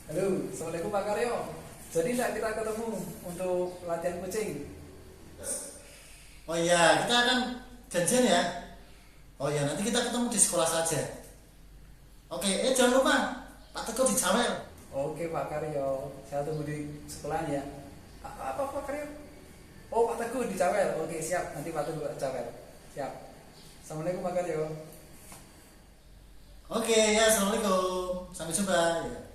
Halo, Assalamualaikum Pak Karyo. Jadi tidak kita ketemu untuk latihan kucing? Oh iya, kita akan janjian ya. Oh iya, nanti kita ketemu di sekolah saja. Oke, jangan lupa Pak Teguh di Jawel. Oke Pak Karyo, saya tunggu di sekolahan ya. Apa Pak Karyo? Oh Pak Teguh di Cawel. Oke siap, nanti Pak Teguh di Cawel. Siap. Assalamualaikum Pak Karyo. Oke, ya assalamualaikum. Sampai jumpa. Ya.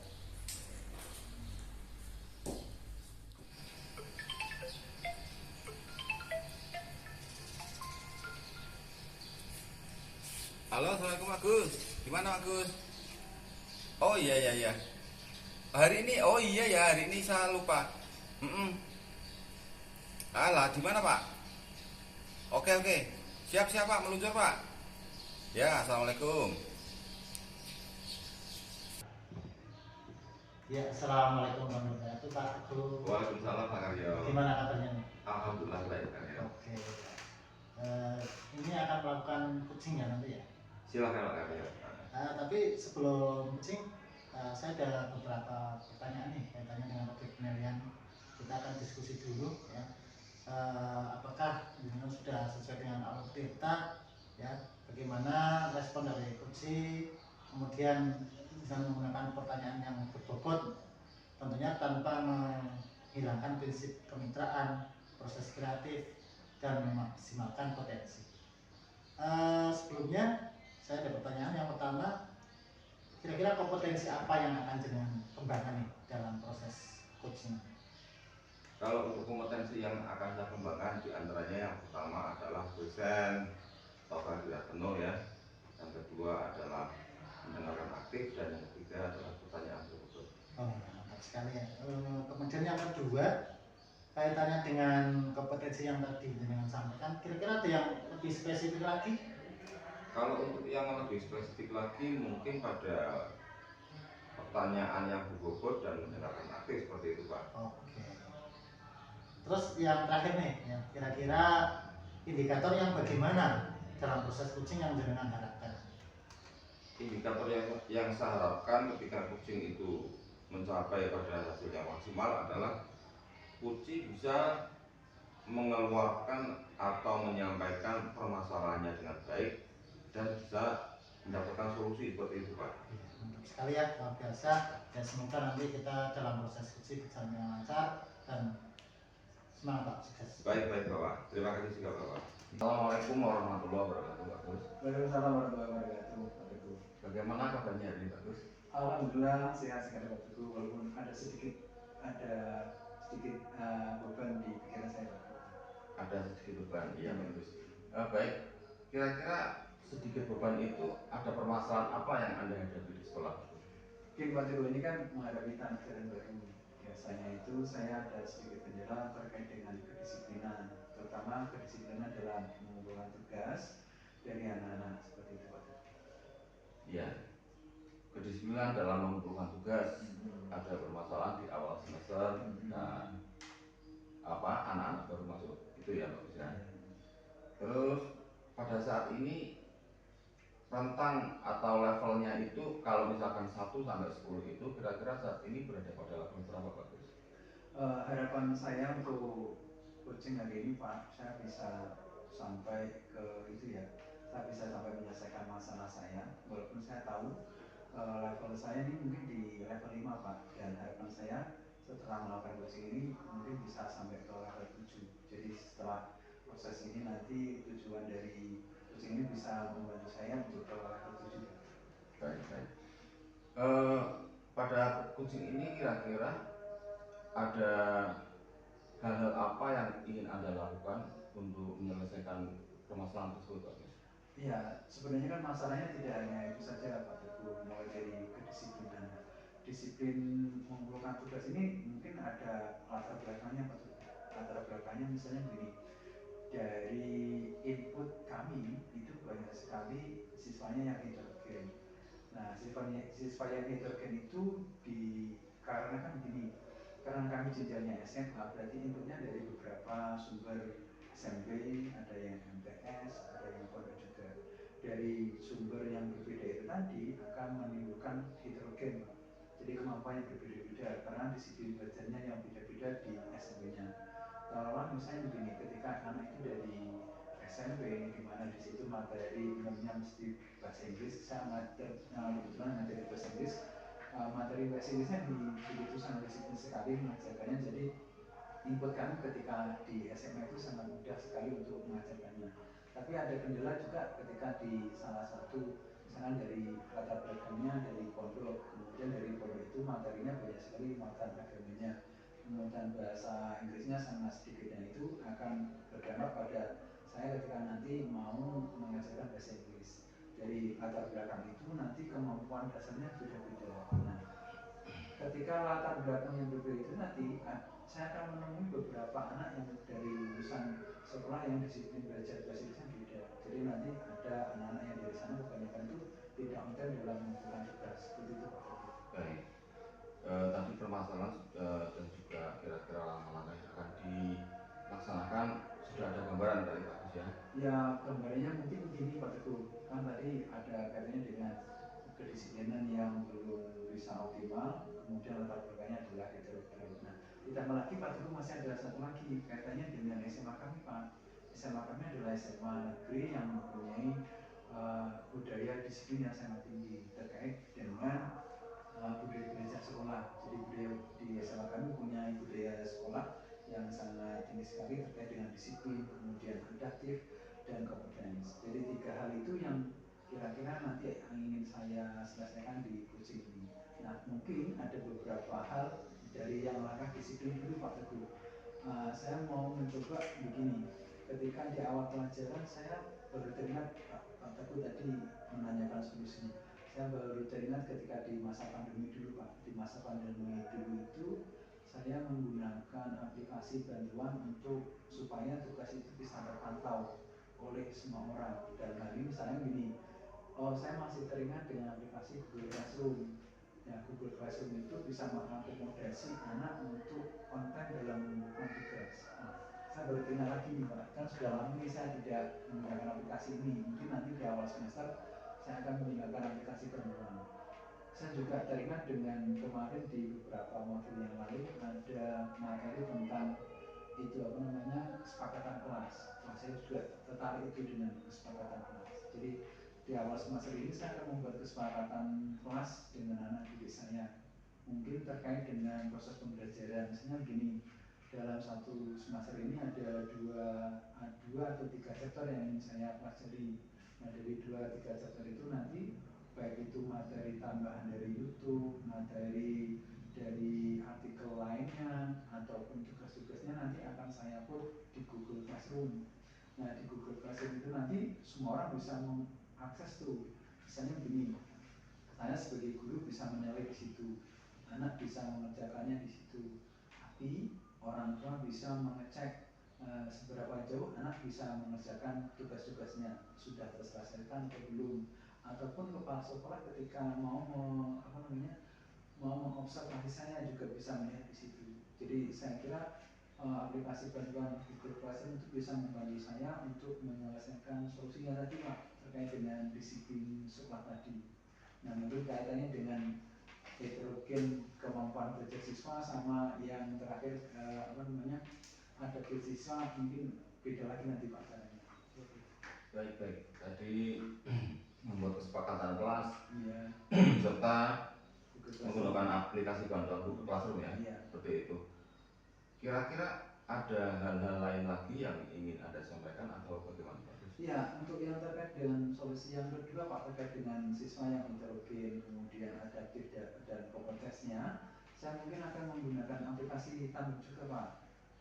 Halo, assalamualaikum Agus. Gimana Agus? Oh iya iya iya. Hari ini, oh iya ya hari ini saya lupa. Mm-mm. Alah, di mana Pak? Oke oke. Siap siap Pak, meluncur Pak. Ya, assalamualaikum. Ya, assalamualaikum warahmatullahi wabarakatuh Pak Teguh. Waalaikumsalam Pak Karyo. Gimana kabarnya nih? Alhamdulillah baik Pak Karyo. Oke. Ini akan melakukan kucing ya nanti ya. Silakan Pak Karyo. Tapi sebelum kucing, saya ada beberapa pertanyaan nih kaitannya dengan topik penilaian. Kita akan diskusi dulu ya. Apakah ini sudah sesuai dengan alur kita ya, bagaimana respon dari coach, kemudian bisa menggunakan pertanyaan yang berbobot, tentunya tanpa menghilangkan prinsip kemitraan, proses kreatif, dan memaksimalkan potensi. Sebelumnya saya ada pertanyaan. Yang pertama, kira-kira kompetensi apa yang akan jenengan kembangkan nih dalam proses coaching? Kalau untuk kompetensi yang akan saya kembangkan, diantaranya yang pertama adalah dosen atau tidak penuh ya. Yang kedua adalah mendengarkan aktif, dan yang ketiga adalah pertanyaan berbobot. Oh, mantap sekali ya. Kemudian yang kedua, kaitannya dengan kompetensi yang tadi dengan sampaikan, kira-kira ada yang lebih spesifik lagi? Kalau untuk yang lebih spesifik lagi, mungkin pada pertanyaan yang berbobot dan mendengarkan aktif seperti itu Pak. Oke. Terus yang terakhir nih, ya, kira-kira indikator yang bagaimana dalam proses coaching yang jenengan harapkan? Indikator yang saya harapkan ketika kucing itu mencapai pada hasil yang maksimal adalah kucing bisa mengeluarkan atau menyampaikan permasalahannya dengan baik dan bisa mendapatkan solusi seperti itu Pak. Mantap sekali ya, luar biasa. Dan semoga nanti kita dalam proses coaching berjalan dengan lancar dan semangat Pak, sukses. Baik baik Bapak, terima kasih juga Bapak. Assalamualaikum warahmatullahi wabarakatuh Pak Gus. Waalaikumsalam warahmatullahi wabarakatuh, Pak Teguh. Bagaimana kabarnya hari ini Pak Gus? Alhamdulillah sehat sekali Pak Teguh, walaupun ada sedikit beban di pikiran saya Pak Teguh. Ada sedikit beban, iya Pak Gus. Baik, kira-kira sedikit beban itu ada permasalahan apa yang Anda hadapi di sekolah? Mungkin Pak Teguh ini kan menghadapi tantangan baru. Biasanya itu saya ada sedikit kendala terkait dengan kedisiplinan, terutama kedisiplinan dalam mengumpulkan tugas dari anak-anak seperti itu Pak Teguh. Iya, kedisiplinan dalam mengumpulkan tugas. Ada permasalahan di awal semester dan anak-anak baru masuk itu ya Pak Gus ya. Terus pada saat ini rentang atau levelnya itu kalau misalkan 1 sampai 10 itu kira-kira saat ini berada pada level berapa Pak Gus? Harapan saya untuk coaching hari ini Pak, saya bisa sampai ke itu ya, saya bisa sampai menyelesaikan masalah saya, walaupun saya tahu level saya ini mungkin di level 5 Pak, dan harapan saya setelah melakukan coaching ini mungkin bisa sampai ke level 7. Jadi setelah proses ini nanti tujuan dari coaching ini bisa membantu saya untuk ke level 7. Baik baik. Pada coaching ini kira-kira ada hal-hal apa yang ingin Anda lakukan untuk menyelesaikan permasalahan tersebut Pak Gus? Ya, sebenarnya kan masalahnya tidak hanya itu saja Pak Teguh, mulai dari kedisiplinan. Disiplin mengumpulkan tugas ini mungkin ada latar belakangnya Pak Teguh. Latar belakangnya misalnya begini, dari input kami itu banyak sekali siswanya yang heterogen. Nah, siswa yang heterogen itu dikarenakan begini, karena kami jenjangnya SMA, berarti inputnya dari beberapa sumber SMP, ada yang MTS, ada yang pondok juga. Dari sumber yang berbeda itu tadi akan menimbulkan heterogen, Pak. Jadi kemampuan yang berbeda-beda karena disiplin belajarnya yang beda-beda di SMP-nya. Taruhlah misalnya begini, ketika anak itu dari SMP di mana di situ materi umumnya mesti bahasa Inggris, saya kebetulan ngajar di bahasa Inggris, materi bahasa Inggrisnya begitu sangat disiplin sekali mengajarkannya, jadi input kami ketika di SMA itu sangat mudah sekali untuk mengajarkannya. Tapi ada kendala juga ketika di salah satu, misalkan dari latar belakangnya dari pondok, kemudian dari pondok itu materinya banyak sekali muatan agamanya, muatan bahasa Inggrisnya sangat sedikit, dan itu akan berdampak pada saya ketika nanti mau mengajarkan bahasa Inggris. Dari latar belakang itu nanti kemampuan dasarnya beda-beda. Nah, ketika latar belakang yang berbeda itu nanti saya akan menemui beberapa anak yang dari lulusan sekolah yang disiplin belajar bahasa Inggrisnya beda. Jadi nanti ada anak-anak yang dari sana kebanyakan itu tidak on time dalam mengumpulkan tugas. Seperti itu Pak Teguh. Baik. Tadi permasalahan dan juga kira-kira langkah-langkah yang akan dilaksanakan sudah ada gambaran dari Pak Gus ya? Ya, gambarnya mungkin begini Pak Teguh. Kan tadi ada kaitannya dengan kedisiplinan yang belum bisa optimal, kemudian latar belakangnya adalah heterogen. Nah, ditambah lagi Pak Teguh masih ada satu lagi kaitannya dengan SMA kami Pak. SMA kami adalah SMA negeri yang mempunyai budaya disiplin yang sangat tinggi terkait dengan budaya belajar sekolah. Jadi budaya di SMA kami punya budaya sekolah yang sangat tinggi sekali terkait dengan disiplin, kemudian adaptif, dan competence. Jadi 3 hal itu yang kira-kira nanti ingin saya selesaikan di coaching ini. Nah, mungkin ada beberapa hal dari yang langkah disiplin dulu Pak Teguh. Saya mau mencoba begini, ketika di awal pelajaran saya baru teringat Pak Teguh tadi menanyakan solusinya. Saya baru teringat ketika di masa pandemi dulu Pak. Di masa pandemi dulu itu saya menggunakan aplikasi bantuan untuk supaya tugas itu bisa terpantau oleh semua orang. Dan hal ini misalnya gini, saya masih teringat dengan aplikasi Google Classroom. Ya, Google Classroom itu bisa mengakomodasi anak untuk konten dalam mengumpulkan tugas. Nah, saya baru teringat lagi nih Pak, kan sudah lama nih saya tidak menggunakan aplikasi ini. Mungkin nanti di awal semester saya akan menggunakan aplikasi bantuan. Saya juga teringat dengan kemarin di beberapa modul yang lain ada materi tentang itu apa namanya kesepakatan kelas. Wah, saya juga tertarik itu dengan kesepakatan kelas. Jadi di awal semester ini saya akan membuat kesepakatan kelas dengan anak didik saya. Mungkin terkait dengan proses pembelajaran. Misalnya begini, dalam satu semester ini ada dua atau tiga chapter yang ingin saya pelajari. Nah, dari 2-3 chapter itu nanti baik itu materi tambahan dari YouTube, materi dari artikel lainnya, ataupun tugas-tugasnya nanti akan saya upload di Google Classroom. Nah, di Google Classroom itu nanti semua orang bisa mengakses tuh. Misalnya begini, saya sebagai guru bisa menilai di situ, anak bisa mengerjakannya di situ, tapi orang tua bisa mengecek seberapa jauh anak bisa mengerjakan tugas-tugasnya, sudah terselesaikan atau belum, ataupun kepala sekolah ketika mau mengobservasi saya juga bisa melihat di situ. Jadi saya kira aplikasi bantuan Google Classroom itu bisa membantu saya untuk menyelesaikan solusinya tadi Pak, terkait dengan disiplin sekolah tadi. Nah, mungkin kaitannya dengan heterogen kemampuan belajar siswa sama yang terakhir ada siswa mungkin beda lagi nanti Pak caranya. Baik. Tadi membuat kesepakatan kelas Iya. serta Google menggunakan aplikasi bantuan Google Classroom ya, Iya. seperti itu. Kira-kira ada hal-hal lain lagi yang ingin Anda sampaikan atau bagaimana Pak Gus? Ya, untuk yang terkait dengan solusi yang kedua Pak, terkait dengan siswa yang heterogen, kemudian adaptif dan kompetensnya, saya mungkin akan menggunakan aplikasi tandem juga Pak.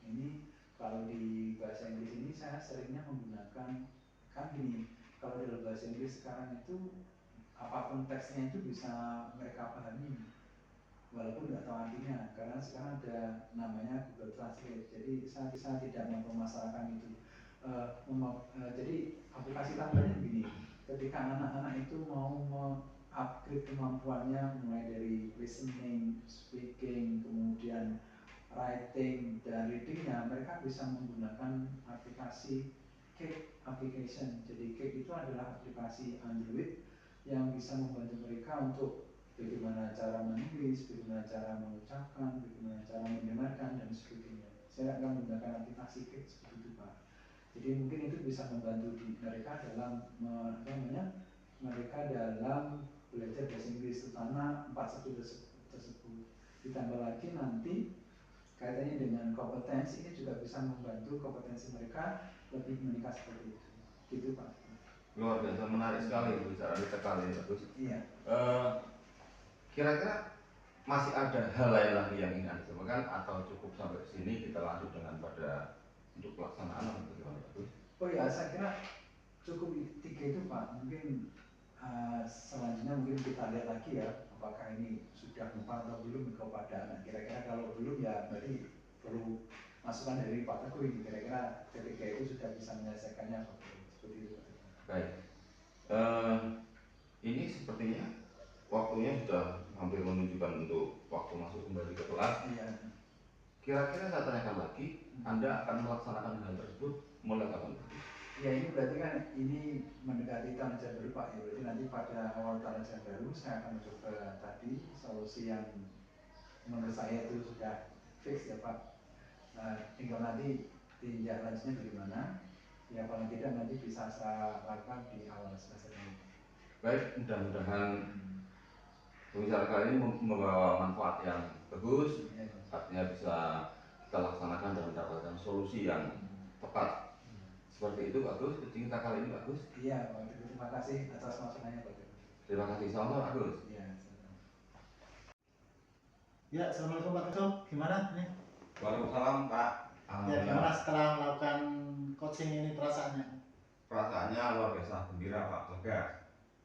Ini kalau di bahasa Inggris ini saya seringnya menggunakan, kan gini, kalau dalam bahasa Inggris sekarang itu apapun teksnya itu bisa mereka pahami, walaupun nggak tahu artinya, karena sekarang ada namanya Google Translate. Jadi saya tidak mempermasalahkan itu. Jadi aplikasi tambahannya begini, ketika anak-anak itu mau upgrade kemampuannya mulai dari listening, speaking, kemudian writing dan readingnya, mereka bisa menggunakan aplikasi Cake application. Jadi Cake itu adalah aplikasi Android yang bisa membantu mereka untuk bagaimana cara menulis, bagaimana cara mengucapkan, bagaimana cara mendengarkan dan sebagainya. Saya akan menggunakan aplikasi KIK seperti itu Pak. Jadi mungkin itu bisa membantu mereka dalam mereka dalam belajar bahasa Inggris, terutama 4 subjek tersebut. Ditambah lagi nanti kaitannya dengan kompetensi, ini juga bisa membantu kompetensi mereka lebih meningkat seperti itu. Gitu Pak. Luar biasa, menarik sekali bicara di kali ini bagus. Iya. Kira-kira masih ada hal lain lagi yang ingin Anda sampaikan atau cukup sampai sini kita lanjut dengan pada untuk pelaksanaan atau bagaimana bagus? Oh ya, saya kira cukup 3 itu Pak. Mungkin selanjutnya mungkin kita lihat lagi ya, apakah ini sudah mempan atau belum kepada anak. Kira-kira kalau belum ya berarti perlu masukan dari Pak Teguh ini. Kira-kira ketika itu sudah bisa menyelesaikannya apa seperti itu Pak. Baik, ini sepertinya waktunya sudah hampir menunjukkan untuk waktu masuk kembali ke kelas. Iya. Kira-kira saya tanyakan lagi, Anda akan melaksanakan hal tersebut mulai kapan? Ya ini berarti kan ini mendekati tahun ajaran baru Pak ya. Berarti nanti pada awal tahun ajaran baru saya akan mencoba tadi solusi yang menurut saya itu sudah fix ya Pak. Tinggal nanti tinjak lanjutnya bagaimana. Ya paling tidak nanti bisa saya lakukan di awal semester ini. Baik, mudah-mudahan pembicaraan kali ini membawa manfaat yang bagus, artinya bisa kita laksanakan dan mendapatkan solusi yang tepat. Seperti itu bagus, kita kali ini bagus. Iya Pak, terima kasih atas masukannya Pak. Terima kasih, salam bagus. Iya. Ya, assalamualaikum Pak Teguh. Gimana nih? Waalaikumsalam Pak. Ya, gimana setelah melakukan coaching ini perasaannya? Perasaannya luar biasa gembira Pak, lega.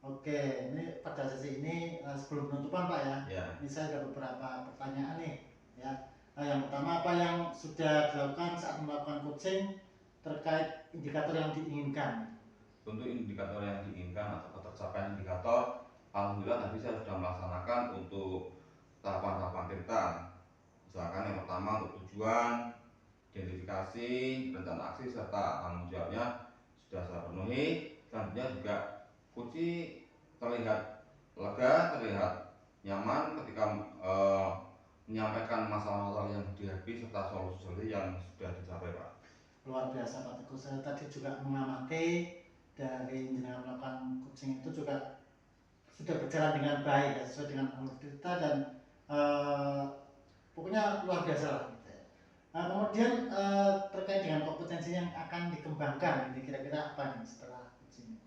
Oke, ini pada sesi ini sebelum penutupan Pak ya. Ya. Ini saya ada beberapa pertanyaan nih. Ya, yang pertama apa yang sudah dilakukan saat melakukan coaching terkait indikator yang diinginkan? Untuk indikator yang diinginkan atau tercapaian indikator, alhamdulillah tadi saya sudah melaksanakan untuk tahapan-tahapan tindakan. Misalkan yang pertama untuk tujuan, identifikasi, rencana aksi serta tanggung jawabnya sudah saya penuhi. Selanjutnya juga kunci terlihat lega, terlihat nyaman ketika menyampaikan masalah-masalah yang dihadapi serta solusi-solusi yang sudah dicapai Pak. Luar biasa Pak Teguh. Saya tadi juga mengamati dari jenengan melakukan coaching itu juga sudah berjalan dengan baik ya, sesuai dengan alur kita dan pokoknya luar biasa lah. Kemudian terkait dengan kompetensi yang akan dikembangkan, ini kira-kira apa nih setelah coaching?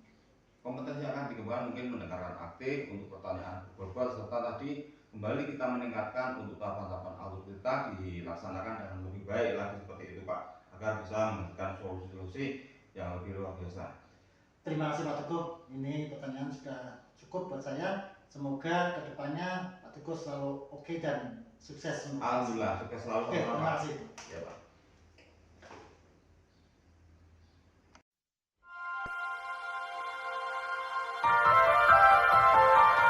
Kompetensi akan dikembangkan mungkin mendengarkan aktif untuk pertanyaan verbal serta tadi kembali kita meningkatkan untuk tahapan-tahapan alur kita dilaksanakan dengan lebih baik lagi seperti itu Pak, agar bisa menghasilkan solusi-solusi yang lebih luar biasa. Terima kasih Pak Teguh, ini pertanyaan sudah cukup buat saya. Semoga kedepannya Pak Teguh selalu oke dan sukses. Alhamdulillah, sukses selalu. Oke, terima kasih. Ya Pak.